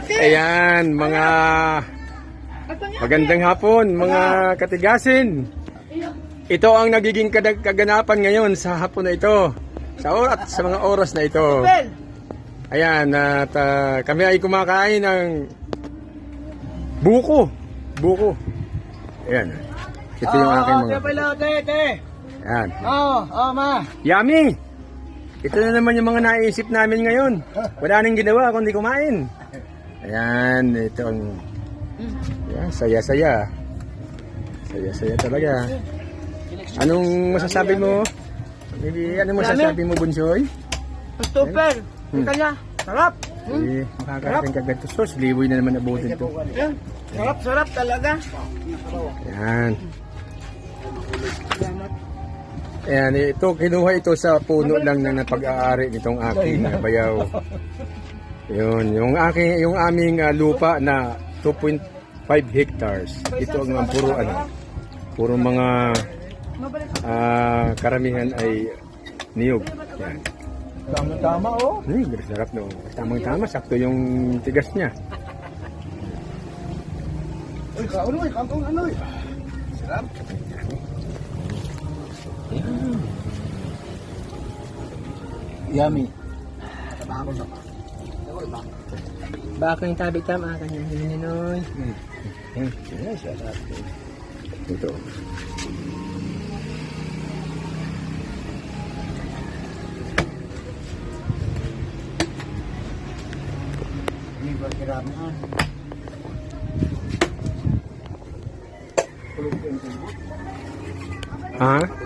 Ayan, mga magandang hapon, mga katigasin. Ito ang nagiging kaganapan ngayon sa hapon na ito. Sa mga oras na ito. Ayan, at kami ay kumakain ng buko. Buko. Ayan. Ito yung aking mga... Ayan. Ma. Yummy! Ito na naman yung mga naisip namin ngayon. Wala nang ginawa kundi kumain. Ayan, ito ang... Ayan, saya-saya. Saya-saya talaga. Anong masasabi mo? Anong masasabi mo, Bunsoy? Super. Ika niya. Sarap. Makakarating ka ganito. Sos, liboy na naman abutin ito. Sarap talaga. Ayan. Ayan, ito, kinuha ito sa puno lang na napag-aari nitong aking bayaw. Yun, yung aming lupa na 2.5 hectares. Ito ang puro mga karamihan ay niyog. Yan. Tama oh. Sarap no. Tamang-tama, sakto yung tigas niya. Uy, kaunoy, kangkong anoy. Sarap. Yummy. Baka yung tabi tama kanya hininoy. Ito. Ini berkiraman. Ha?